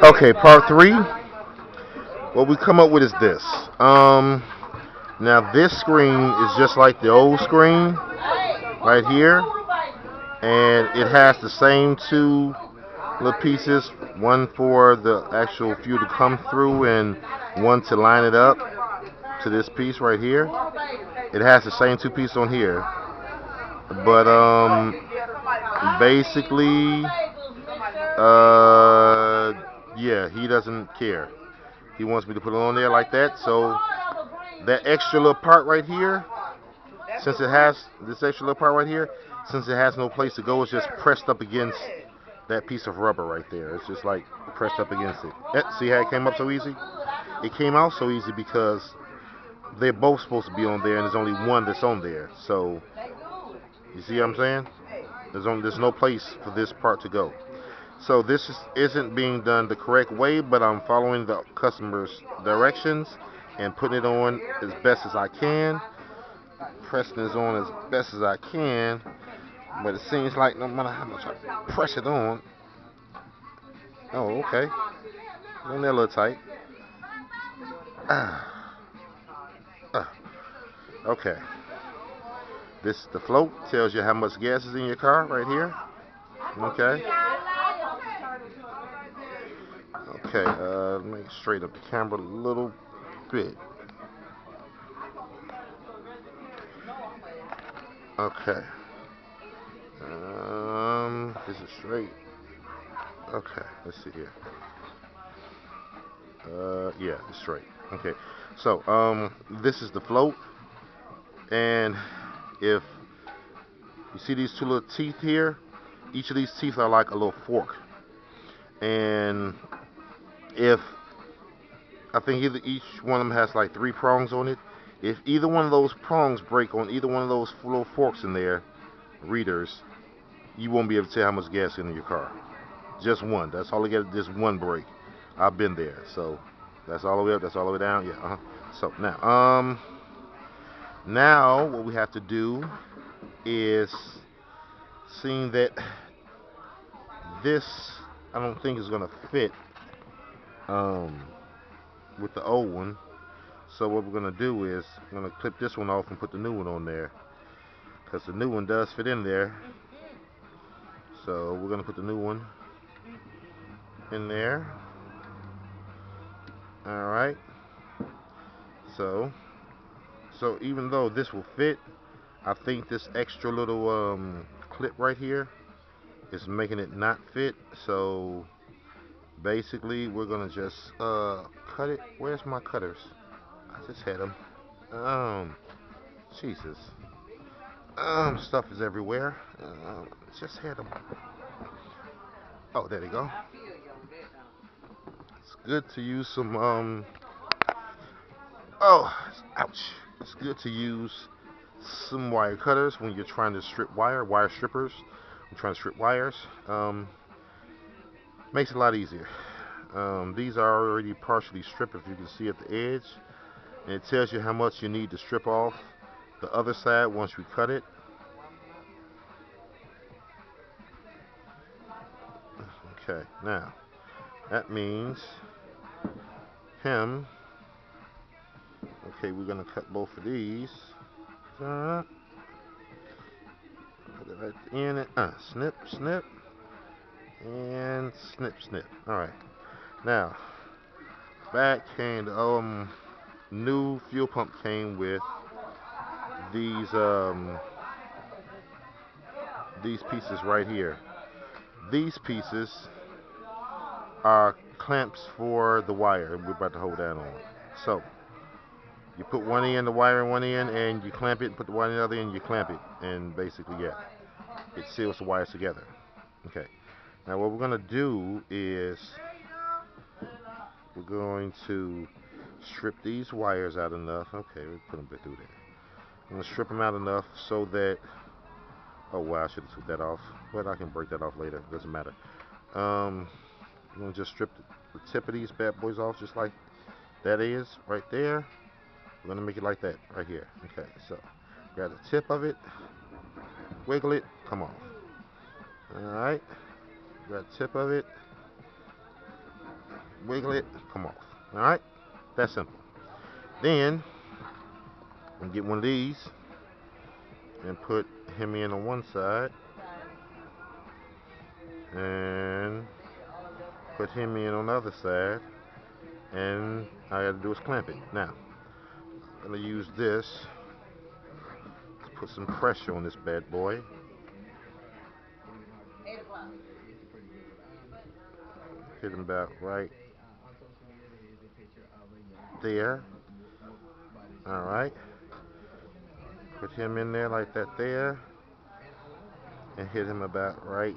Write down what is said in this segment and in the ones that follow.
Okay, part three. What we come up with is this. Now this screen is just like the old screen right here, and it has the same two little pieces, one for the actual fuel to come through and one to line it up to this piece right here. It has the same two pieces on here, but basically, uh, yeah, he doesn't care. He wants me to put it on there like that. So that extra little part right here, since it has this extra little part right here, since it has no place to go, it's just pressed up against that piece of rubber right there. It's just like pressed up against it. See how it came up so easy? It came out so easy because they're both supposed to be on there, and there's only one that's on there. So you see what I'm saying? There's no place for this part to go. So isn't being done the correct way, but I'm following the customer's directions and putting it on as best as I can. Pressing it on as best as I can, but it seems like no matter how much I press it on, oh okay, on there a little tight. Ah, okay. This the float tells you how much gas is in your car right here. Okay. Okay. Let me straighten up the camera a little bit. Okay. Is it straight? Okay. Let's see here. Yeah, it's straight. Okay. So, this is the float, and if you see these two little teeth here, each of these teeth are like a little fork, and if I think each one of them has like three prongs on it. If either one of those prongs break on either one of those little forks in there, readers, you won't be able to tell how much gas is in your car. Just one. That's all you got. Just one break. I've been there. So that's all the way up. That's all the way down. Yeah. So now what we have to do is, seeing that this I don't think is gonna fit um, with the old one. So what we're gonna do is I'm gonna clip this one off and put the new one on there, because the new one does fit in there. So we're gonna put the new one in there. All right. So even though this will fit, I think this extra little clip right here is making it not fit. So basically, we're gonna just cut it. Where's my cutters? I just had them. Um, Jesus. Stuff is everywhere. Just had them. Oh, there they go. It's good to use some oh, ouch. It's good to use some wire cutters when you're trying to strip wire strippers. I'm trying to strip wires. Makes it a lot easier. These are already partially stripped, if you can see at the edge, and it tells you how much you need to strip off the other side once we cut it. Okay, now that means him. Okay, we're gonna cut both of these. Put it right in it. Snip, snip, and snip, snip. All right. Now, back came the new fuel pump came with these pieces right here. These pieces are clamps for the wire we're about to hold down on. So you put one end, the wire in one end, and you clamp it. Put the wire in the other end, you clamp it, and basically, yeah, it seals the wires together. Okay. Now what we're gonna do is we're going to strip these wires out enough. Okay, we put them through there. I'm gonna strip them out enough so that. Oh wow, I should have took that off. But I can break that off later. Doesn't matter. I'm gonna just strip the tip of these bad boys off, just like that is right there. We're gonna make it like that right here. Okay, so grab the tip of it, wiggle it, come off. All right, grab the tip of it, wiggle it, come off. Alright? That's simple. Then, I'm gonna get one of these and put him in on one side. And put him in on the other side. And all I gotta do is clamp it. Now, I'm gonna use this to put some pressure on this bad boy. Hit him about right there. Alright. Put him in there like that there. And hit him about right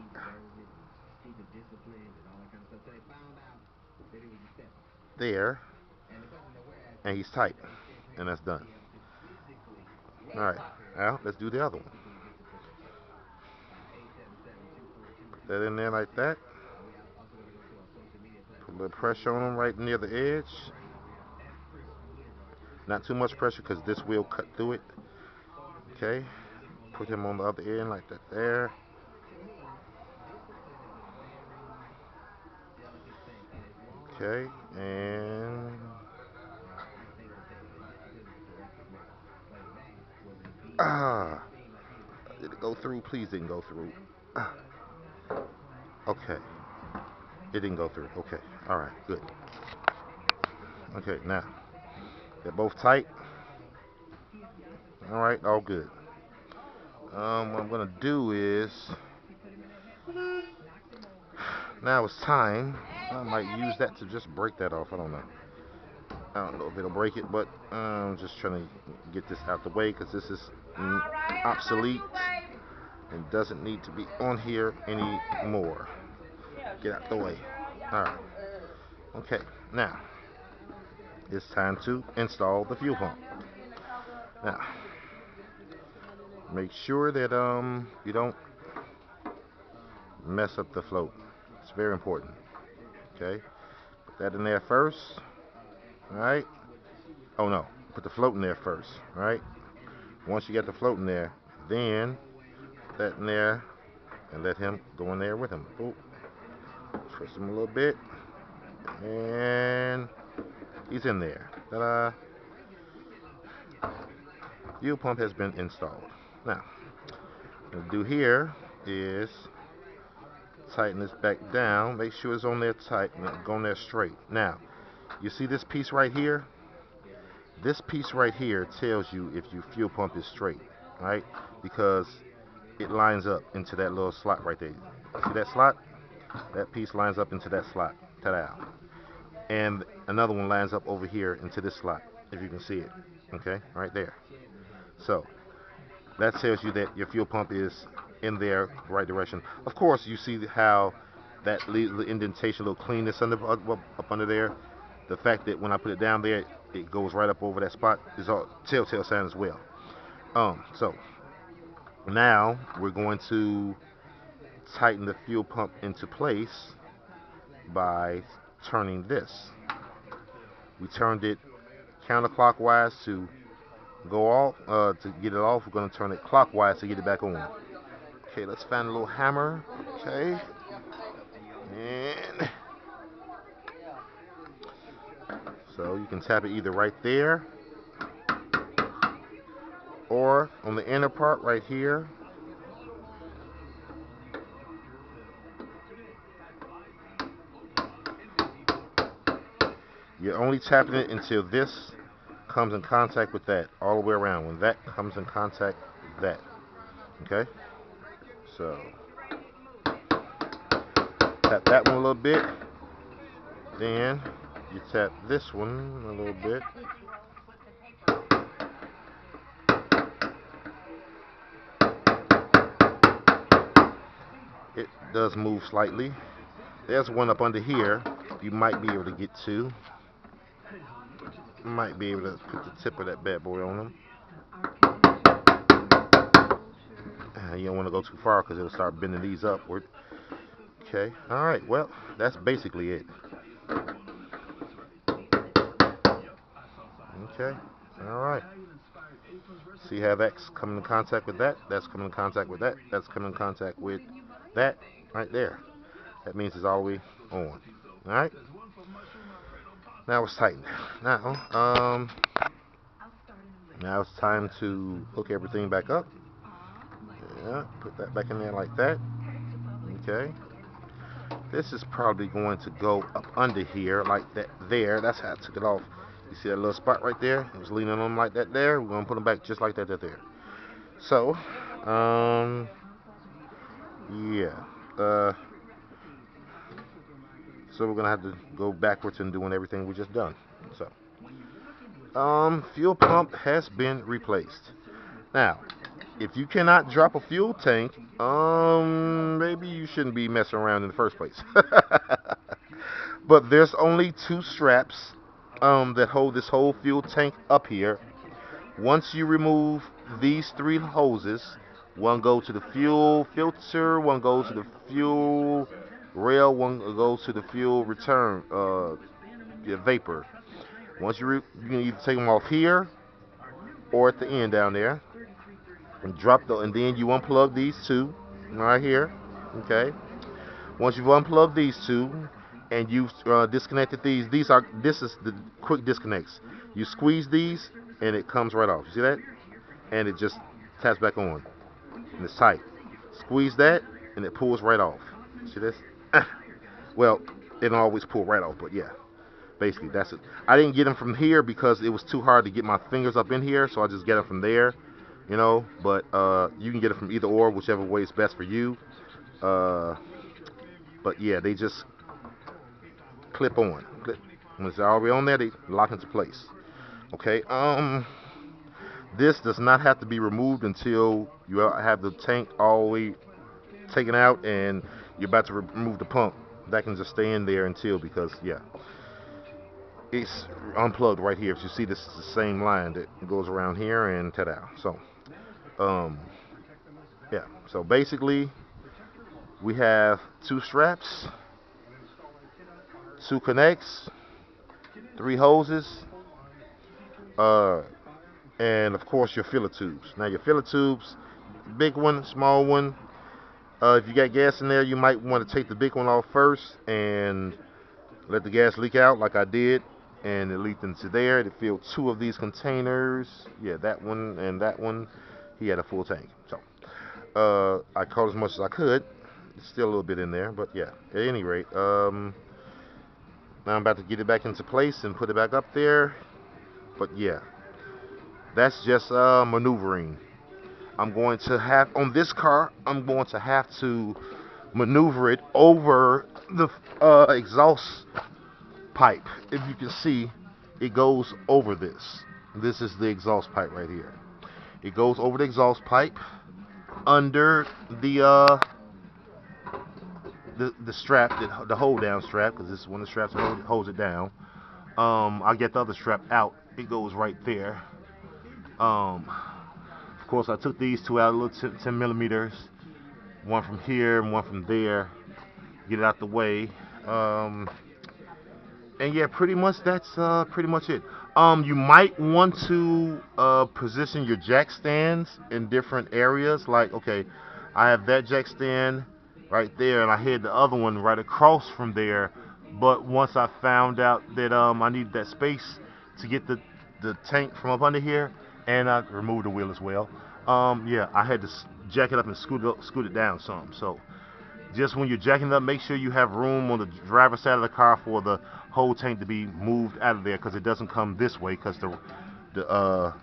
there. And he's tight. And that's done. Alright. Now, let's do the other one. Put that in there like that. Put a little pressure on him right near the edge. Not too much pressure because this will cut through it. Okay. Put him on the other end like that there. Okay. And did it go through? Please didn't go through. Okay. It didn't go through. Okay. Alright, good. Okay, now they're both tight. Alright, all good. What I'm gonna do is now it's time. I might use that to just break that off. I don't know if it'll break it, but I'm just trying to get this out the way because this is obsolete and doesn't need to be on here anymore. Get out the way. Alright. Okay, now it's time to install the fuel pump. Now, make sure that you don't mess up the float. It's very important. Okay, put that in there first. Alright. Oh no, put the float in there first. Alright. Once you get the float in there, then put that in there and let him go in there with him. Ooh. Twist him a little bit. And he's in there. Ta-da. Fuel pump has been installed. Now, what I'm going to do here is tighten this back down. Make sure it's on there tight and go on there straight. Now, you see this piece right here? This piece right here tells you if your fuel pump is straight, right? Because it lines up into that little slot right there. See that slot? That piece lines up into that slot. Ta-da. And another one lines up over here into this slot, if you can see it. Okay, right there. So that tells you that your fuel pump is in there the right direction. Of course, you see how that little indentation, little cleanness up under there. The fact that when I put it down there, it goes right up over that spot is all telltale sign as well. So now we're going to tighten the fuel pump into place by turning this. We turned it counterclockwise to go off, to get it off. We're going to turn it clockwise to get it back on. Okay, let's find a little hammer. Okay, and so you can tap it either right there or on the inner part right here. You're only tapping it until this comes in contact with that all the way around. When that comes in contact with that. Okay? So tap that one a little bit. Then you tap this one a little bit. It does move slightly. There's one up under here you might be able to get to. Might be able to put the tip of that bad boy on them. You don't want to go too far because it'll start bending these upward. Okay, alright, well, that's basically it. Okay, alright. See how that's coming in contact with that? That's coming in contact with that. That's coming in contact with that right there. That means it's all the way on. Alright? Now it's tightened. Now it's time to hook everything back up. Yeah, put that back in there like that. Okay. This is probably going to go up under here like that there. That's how I took it off. You see that little spot right there? It was leaning on them like that there. We're going to put them back just like that there. So, yeah. So we're going to have to go backwards and doing everything we just done. So, fuel pump has been replaced. Now, if you cannot drop a fuel tank, maybe you shouldn't be messing around in the first place. But there's only 2 straps that hold this whole fuel tank up here. Once you remove these 3 hoses, one goes to the fuel filter, one goes to the fuel rail, one goes to the fuel return vapor. Once you can either take them off here or at the end down there, and and then you unplug these 2 right here. Okay. Once you've unplugged these 2 and you've disconnected these this is the quick disconnects. You squeeze these and it comes right off. You see that? And it just taps back on, and it's tight. Squeeze that and it pulls right off. See this? Well, it don't always pull right off, but yeah. Basically, that's it. I didn't get them from here because it was too hard to get my fingers up in here, so I just get them from there, you know. But you can get it from either or, whichever way is best for you. But yeah, they just clip on. When it's already on there, they lock into place. Okay. This does not have to be removed until you have the tank all the way taken out and you're about to remove the pump. That can just stay in there until, because yeah, it's unplugged right here. If you see, this is the same line that goes around here and ta-da. So yeah, so basically we have 2 straps, 2 connects, 3 hoses, and of course your filler tubes. Now your filler tubes, big one, small one. If you got gas in there, you might want to take the big one off first and let the gas leak out like I did, and it leaked into there. It filled 2 of these containers. Yeah, that one and that one. He had a full tank. So I caught as much as I could. It's still a little bit in there, but yeah. At any rate, now I'm about to get it back into place and put it back up there. But yeah, that's just maneuvering. I'm going to have, on this car, I'm going to have to maneuver it over the exhaust pipe. If you can see, it goes over this. This is the exhaust pipe right here. It goes over the exhaust pipe under the strap, the hold down strap, because this is one of the straps that holds it down. I get the other strap out. It goes right there. Of course, I took these 2 out, a little 10 millimeters, one from here and one from there, get it out the way. And yeah, pretty much that's pretty much it. You might want to position your jack stands in different areas. Like, okay, I have that jack stand right there, and I had the other one right across from there. But once I found out that I needed that space to get the tank from up under here, and I removed the wheel as well. Yeah, I had to jack it up and scoot it down some. So just when you're jacking it up, make sure you have room on the driver's side of the car for the whole tank to be moved out of there, because it doesn't come this way, because the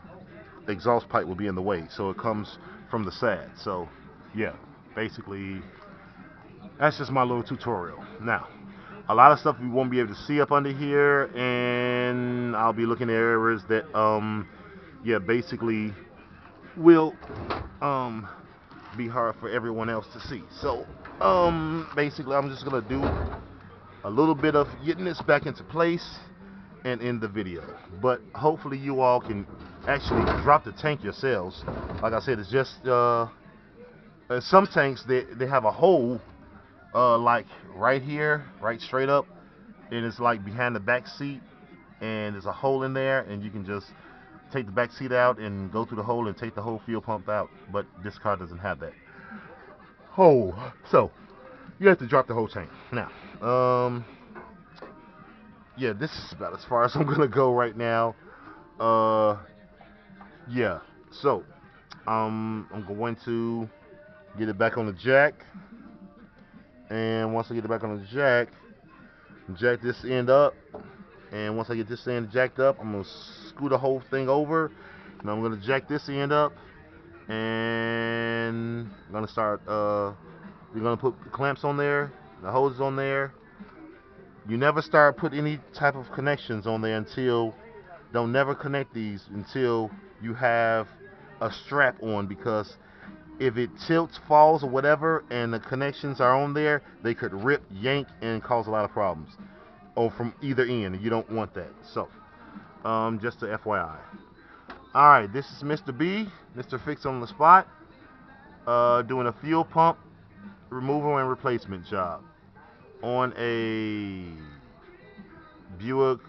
exhaust pipe will be in the way. So it comes from the side. So yeah, basically that's just my little tutorial. Now, a lot of stuff we won't be able to see up under here, and I'll be looking at areas that yeah, basically will be hard for everyone else to see. So basically I'm just gonna do a little bit of getting this back into place and end the video. But hopefully you all can actually drop the tank yourselves. Like I said, it's just some tanks they have a hole like right here, right straight up, and it's like behind the back seat, and there's a hole in there, and you can just take the back seat out and go through the hole and take the whole fuel pump out. But this car doesn't have that hole, so you have to drop the whole tank. Now yeah, this is about as far as I'm gonna go right now. Yeah. So, I'm going to get it back on the jack, and once I get it back on the jack this end up, and once I get this end jacked up, I'm gonna screw the whole thing over, and I'm gonna jack this end up, and I'm gonna start. You're gonna put the clamps on there, the hoses on there. You never start put any type of connections on there until don't never connect these until you have a strap on, because if it tilts, falls, or whatever, and the connections are on there, they could rip, yank, and cause a lot of problems. Or from either end, you don't want that. So, just a FYI. All right, this is Mr. B, Mr. Fix on the Spot, doing a fuel pump removal and replacement job on a Buick.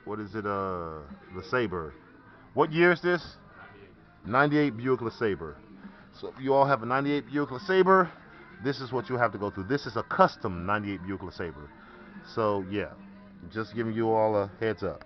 What is it? LeSabre. What year is this? 98 Buick LeSabre. So if you all have a 98 Buick LeSabre, this is what you have to go through. This is a custom 98 Buick LeSabre. So yeah, just giving you all a heads up.